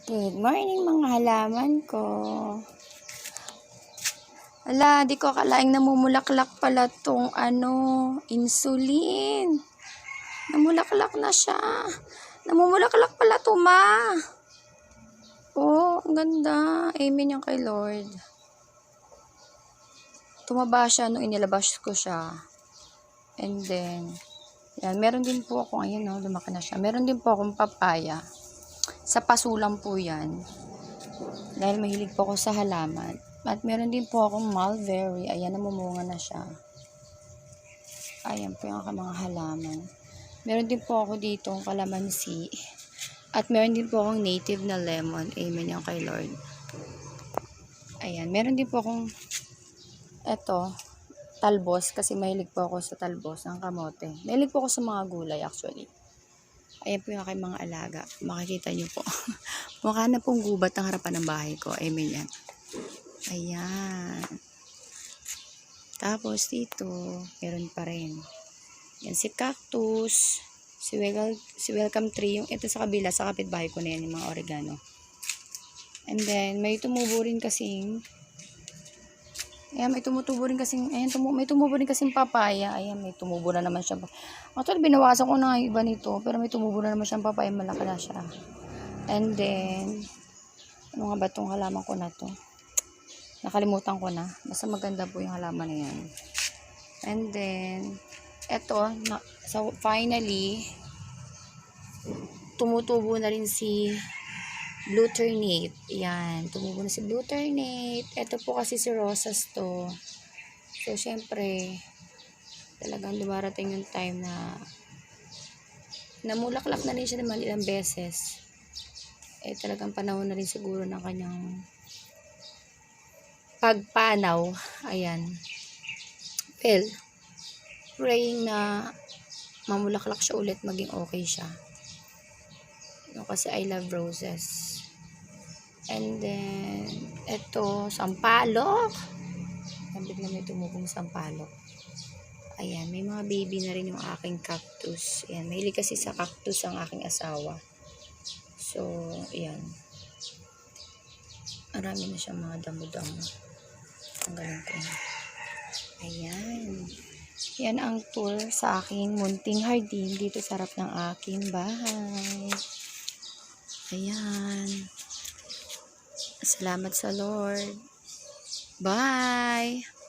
Good morning mga halaman ko. Ala, di ko akalaing namumulaklak pala tong insulin. Namulaklak na siya. Namumulaklak pala to, ma. Oh, ang ganda. Amen yung kay Lord. Tumaba siya nung inilabas ko siya. And then, yan, meron din po ako, ayun no, lumaki na siya. Meron din po akong papaya. Sa pasulang po yan. Dahil mahilig po ako sa halaman. At meron din po akong mulberry. Ayan, namumunga na siya. Ayan po yung mga halaman. Meron din po ako dito kalamansi. At meron din po akong native na lemon. Amen yung kay Lord. Ayan, meron din po akong talbos. Kasi mahilig po ako sa talbos ng kamote. Mahilig po ako sa mga gulay actually. Ayan po yung aking mga alaga. Makikita nyo po. Mukha na pong gubat ang harapan ng bahay ko. Amen yan. Ayan. Tapos dito, meron pa rin. Yan si cactus. Si welcome tree. Yung ito sa kabila, sa kapitbahay ko na yan. Yung mga oregano. And then, may tumubo rin kasing ayan, may tumubo rin kasing papaya. Ayan, may tumubo na naman siya. Actually, binawasan ko na yung iba nito. Pero may tumubo na naman siyang papaya. Malaki na siya. And then, ano nga ba itong halaman ko na to? Nakalimutan ko na. Basta maganda po yung halaman na yan. And then, so finally, tumutubo na rin si blue ternate. Yan, tumubo na si blue ternate. Ito po kasi si rosas to. So, syempre, talagang dumarating yung time na namulaklak na rin siya naman ilang beses. Talagang panahon na rin siguro ng kanyang pagpanaw. Ayan. Well, praying na mamulaklak siya ulit, maging okay siya. Kasi I love roses. And then, sampalok. Bigla may tumubong sampalok. Ayan, may mga baby na rin yung aking cactus. Ayan, mahilig kasi sa cactus ang aking asawa. So, ayan. Marami na siyang mga damo-damo. Ang galing ko. Ayan. Yan ang tour sa aking munting hardin dito sa harap ng aking bahay. Ayan. Salamat sa Lord. Bye!